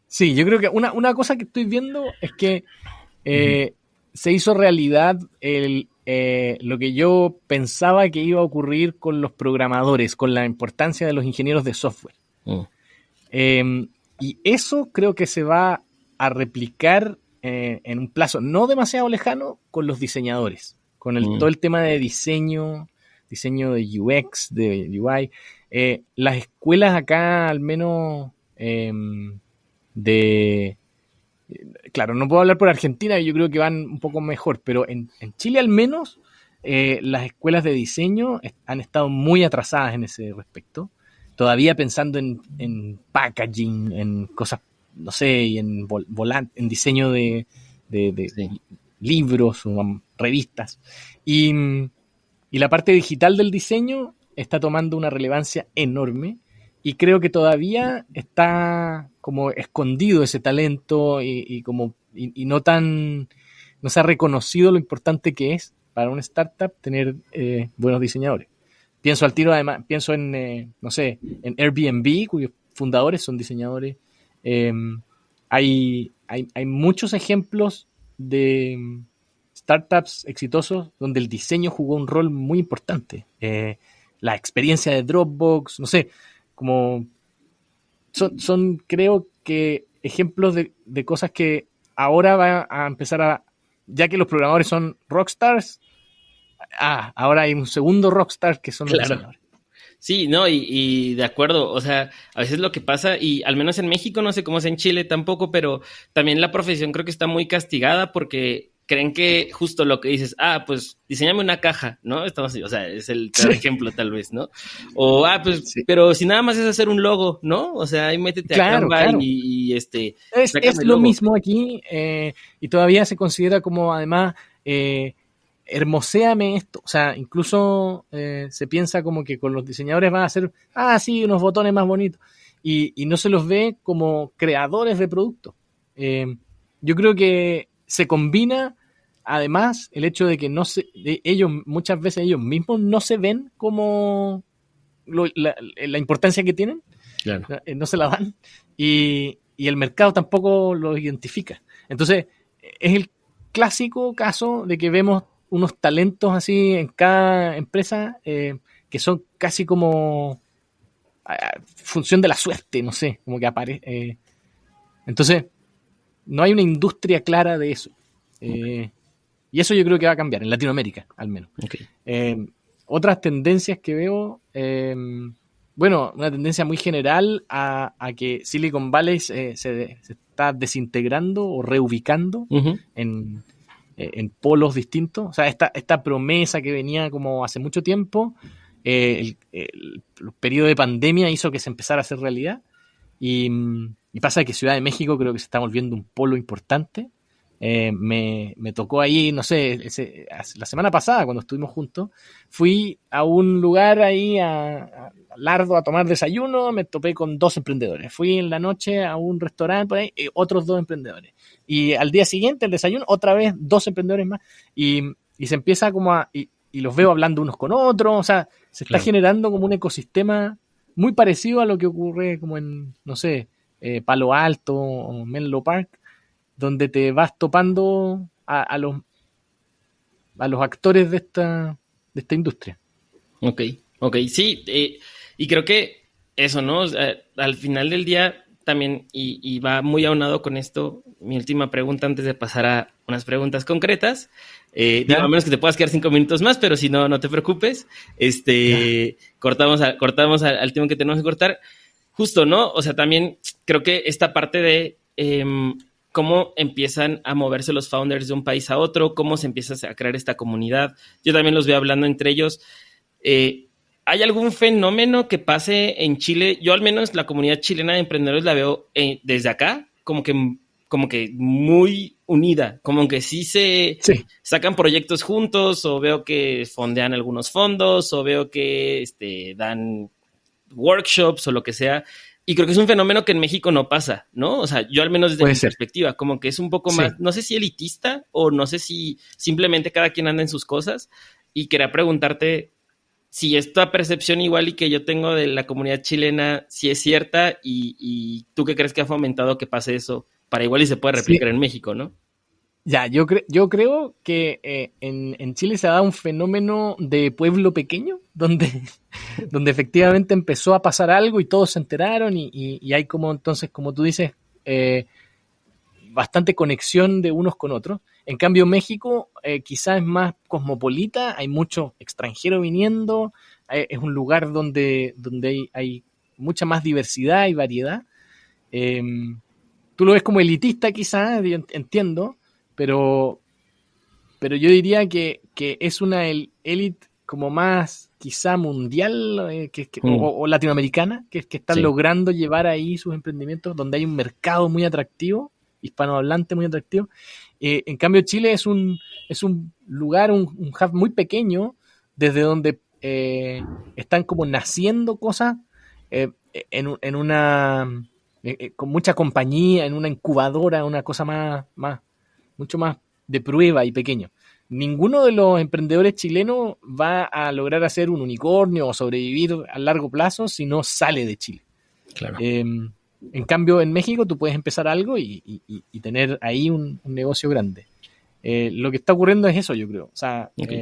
sí, yo creo que una cosa que estoy viendo es que Ujú. eh, se hizo realidad lo que yo pensaba que iba a ocurrir con los programadores, con la importancia de los ingenieros de software. Mm, Eh, y eso creo que se va a replicar en un plazo no demasiado lejano con los diseñadores, con todo mm. el tema de diseño de UX, de UI. Las escuelas acá, al menos de... Claro, no puedo hablar por Argentina, yo creo que van un poco mejor, pero en Chile al menos las escuelas de diseño han estado muy atrasadas en ese respecto todavía pensando en packaging, en cosas, no sé, y en en diseño de Sí. libros o revistas. Y, y la parte digital del diseño está tomando una relevancia enorme y creo que todavía está como escondido ese talento y no tan no se ha reconocido lo importante que es para una startup tener buenos diseñadores. Pienso al tiro, además, pienso en, no sé, en Airbnb, cuyos fundadores son diseñadores, Eh, hay muchos ejemplos de startups exitosos donde el diseño jugó un rol muy importante. La experiencia de Dropbox, no sé, como son creo que ejemplos de cosas que ahora va a empezar ya que los programadores son rockstars, ahora hay un segundo rockstar que son los Claro. diseñadores. Sí, no, y de acuerdo, o sea, a veces lo que pasa, y al menos en México, no sé cómo es en Chile tampoco, pero también la profesión creo que está muy castigada porque creen que justo lo que dices, pues diseñame una caja, ¿no? Estamos, o sea, es el peor ejemplo tal vez, ¿no? O, pues, Sí. pero si nada más es hacer un logo, ¿no? O sea, ahí métete a Claro, Canva claro. sácame Es el lo logo. mismo aquí y todavía se considera como además hermoséame esto. O sea, incluso se piensa como que con los diseñadores van a hacer, sí, unos botones más bonitos. Y no se los ve como creadores de productos. Yo creo que se combina además el hecho de que muchas veces ellos mismos no se ven como la importancia que tienen, Claro. no se la dan, y el mercado tampoco lo identifica. Entonces, es el clásico caso de que vemos unos talentos así en cada empresa que son casi como función de la suerte, no sé, como que aparece. Entonces, no hay una industria clara de eso. Y eso yo creo que va a cambiar, en Latinoamérica al menos. Okay. Otras tendencias que veo, bueno, una tendencia muy general a que Silicon Valley se está desintegrando o reubicando en polos distintos. O sea, esta promesa que venía como hace mucho tiempo, el periodo de pandemia hizo que se empezara a hacer realidad. Y pasa que Ciudad de México creo que se está volviendo un polo importante. Me tocó ahí, no sé, la semana pasada cuando estuvimos juntos, fui a un lugar ahí a Lardo a tomar desayuno, me topé con 2 emprendedores. Fui en la noche a un restaurante por ahí, otros 2 emprendedores. Y al día siguiente, el desayuno, otra vez 2 emprendedores más. Y se empieza como y los veo hablando unos con otros, o sea, se está generando como un ecosistema muy parecido a lo que ocurre como en, no sé, Palo Alto o Menlo Park, donde te vas topando a los actores de esta industria. Ok, sí, y creo que eso, ¿no? O sea, al final del día también, y va muy aunado con esto, mi última pregunta antes de pasar a unas preguntas concretas. Digo, a menos que te puedas quedar 5 minutos más, pero si no, no te preocupes. Cortamos al tiempo que tenemos que cortar. Justo, ¿no? O sea, también creo que esta parte de cómo empiezan a moverse los founders de un país a otro, cómo se empieza a crear esta comunidad. Yo también los veo hablando entre ellos. ¿Hay algún fenómeno que pase en Chile? Yo al menos la comunidad chilena de emprendedores la veo desde acá como que muy unida, como que sí sacan proyectos juntos, o veo que fondean algunos fondos, o veo que dan workshops o lo que sea. Y creo que es un fenómeno que en México no pasa, ¿no? O sea, yo al menos desde mi perspectiva, como que es un poco más, no sé si elitista o no sé si simplemente cada quien anda en sus cosas. Y quería preguntarte si esta percepción igual y que yo tengo de la comunidad chilena, si es cierta, y tú qué crees que ha fomentado que pase eso para igual y se pueda replicar en México, ¿no? Ya, yo creo que en Chile se ha dado un fenómeno de pueblo pequeño, donde efectivamente empezó a pasar algo y todos se enteraron y hay como entonces, como tú dices, bastante conexión de unos con otros. En cambio, México quizás es más cosmopolita, hay mucho extranjero viniendo, es un lugar donde hay mucha más diversidad y variedad. Tú lo ves como elitista quizás, entiendo, pero yo diría que es una élite como más quizá mundial o latinoamericana, que están logrando llevar ahí sus emprendimientos, donde hay un mercado muy atractivo, hispanohablante muy atractivo. En cambio, Chile es un lugar, un hub muy pequeño, desde donde están como naciendo cosas en una... con mucha compañía, en una incubadora, una cosa mucho más de prueba y pequeño. Ninguno de los emprendedores chilenos va a lograr hacer un unicornio o sobrevivir a largo plazo si no sale de Chile. Claro. En cambio, en México tú puedes empezar algo y tener ahí un negocio grande. Lo que está ocurriendo es eso, yo creo. O sea, Ok.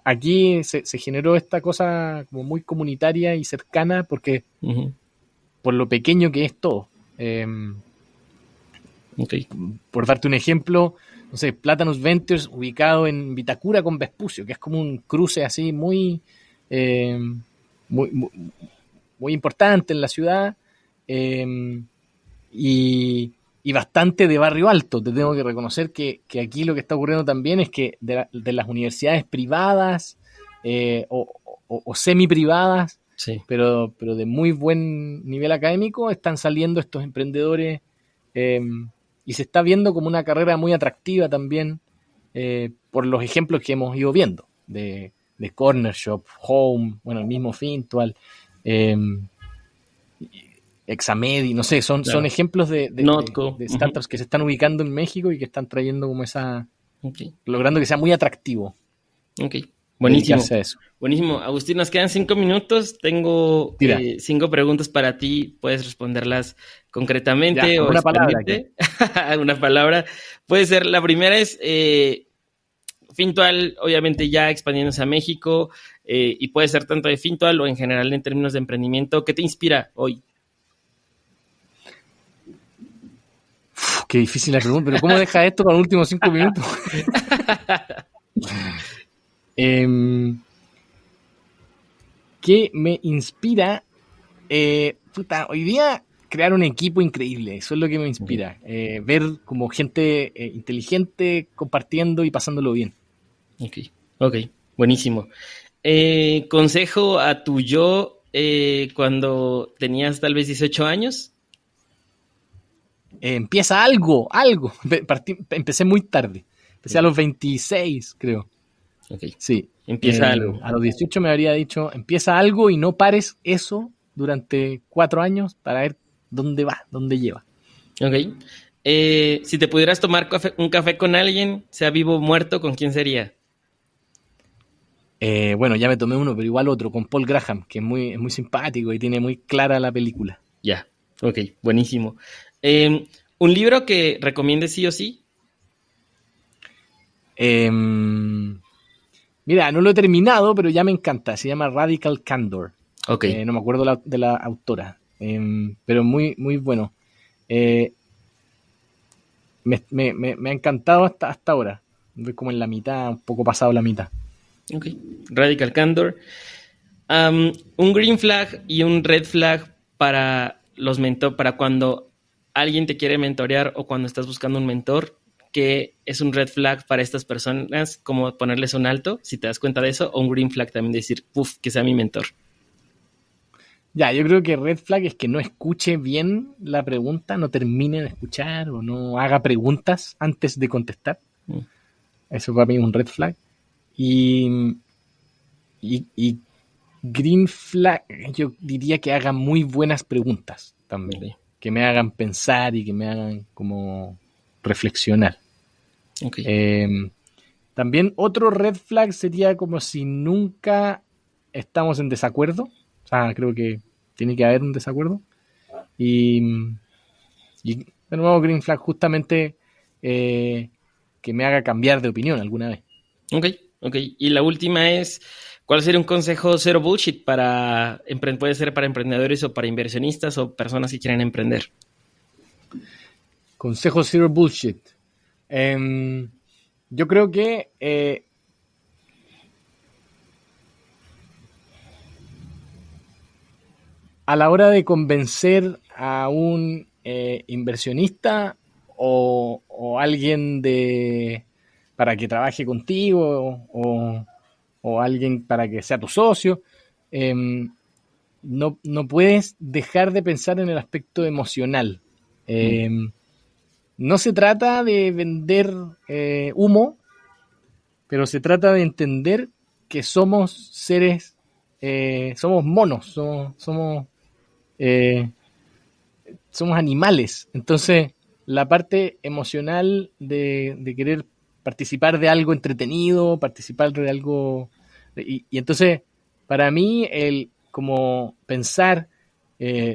aquí se generó esta cosa como muy comunitaria y cercana porque Ujú. por lo pequeño que es todo. Ok. Por darte un ejemplo, no sé, Platanus Ventures ubicado en Vitacura con Vespucio, que es como un cruce así eh, muy, muy, muy importante en la ciudad eh, y bastante de barrio alto. Te tengo que reconocer que aquí lo que está ocurriendo también es que de las universidades privadas o semi privadas, Sí. pero de muy buen nivel académico, están saliendo estos emprendedores eh, y se está viendo como una carrera muy atractiva también por los ejemplos que hemos ido viendo de Corner Shop, Home, bueno, el mismo Fintual, eh, Examedi, no sé, son Claro. ejemplos Notco. de Ujú. startups que se están ubicando en México y que están trayendo como esa, Ok. logrando que sea muy atractivo Ok. Buenísimo. dedicarse a eso. Buenísimo. Agustín, nos quedan 5 minutos. Tengo Tira, 5 preguntas para ti. Puedes responderlas ya, concretamente con o una palabra aquí. expandirte. Una palabra. Puede ser, la primera es Fintual, obviamente ya expandiéndose a México, y puede ser tanto de Fintual o en general en términos de emprendimiento. ¿Qué te inspira hoy? Uf, qué difícil la pregunta, pero ¿cómo deja esto para los últimos 5 minutos? eh, ¿Qué me inspira? Puta, hoy día crear un equipo increíble, eso es lo que me Ok, inspira. Ver como gente inteligente compartiendo y pasándolo bien. ok, ok, buenísimo. Consejo a tu yo cuando tenías tal vez 18 años. Empieza algo. Empecé muy tarde. Empecé a Ok, los 26, creo. ok, Sí. empieza algo. A los 18 me habría dicho, empieza algo y no pares eso durante 4 años para ver dónde va, dónde lleva. Ok. Si te pudieras tomar un café con alguien, sea vivo o muerto, ¿con quién sería? Bueno, ya me tomé uno, pero igual otro, con Paul Graham, que es muy simpático y tiene muy clara la película. Ya, ok, buenísimo. ¿Un libro que recomiendes sí o sí? Eh, Mira, no lo he terminado, pero ya me encanta. Se llama Radical Candor. Ok, No me acuerdo de la autora, pero muy, muy bueno. Eh, me ha encantado hasta ahora. Voy como en la mitad, un poco pasado la mitad. ok. Radical Candor. Un green flag y un red flag para para cuando alguien te quiere mentorear o cuando estás buscando un mentor, que es un red flag para estas personas, como ponerles un alto, si te das cuenta de eso, o un green flag también decir, uff, que sea mi mentor. Ya, yo creo que red flag es que no escuche bien la pregunta, no termine de escuchar o no haga preguntas antes de contestar. Mm, Eso para mí es un red flag. Y, y green flag, yo diría que haga muy buenas preguntas también. ok, Que me hagan pensar y que me hagan como reflexionar. ok, Eh, También otro red flag sería como si nunca estamos en desacuerdo. O sea, creo que tiene que haber un desacuerdo. Y, y de nuevo, green flag justamente eh, que me haga cambiar de opinión alguna vez. ok, ok. Y la última es, ¿cuál sería un consejo cero bullshit puede ser para emprendedores o para inversionistas o personas que quieren emprender? Consejo zero bullshit. Yo creo que a la hora de convencer a un inversionista o alguien para que trabaje contigo o alguien para que sea tu socio, eh, no puedes dejar de pensar en el aspecto emocional. Mm, Eh, no se trata de vender humo, pero se trata de entender que somos seres, somos monos, eh, somos animales. Entonces, la parte emocional de querer participar de algo entretenido, participar de algo... Y entonces, para mí, el como pensar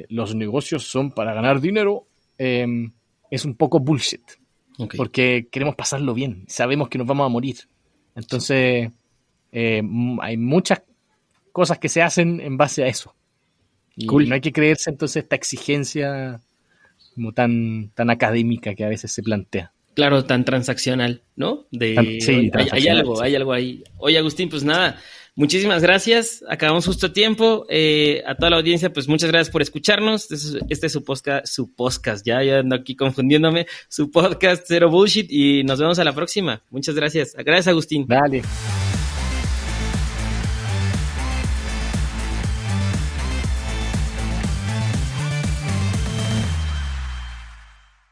los negocios son para ganar dinero, es un poco bullshit. Okay. Porque queremos pasarlo bien, sabemos que nos vamos a morir. Entonces, hay muchas cosas que se hacen en base a eso. Y no hay que creerse entonces esta exigencia como tan académica que a veces se plantea. Claro, tan transaccional, ¿no? Sí, hay algo ahí. Oye, Agustín, pues nada, muchísimas gracias. Acabamos justo a tiempo. A toda la audiencia, pues muchas gracias por escucharnos. Este es su podcast, ya ando aquí confundiéndome. Su podcast Zero Bullshit y nos vemos a la próxima. Muchas gracias. Gracias, Agustín. Dale.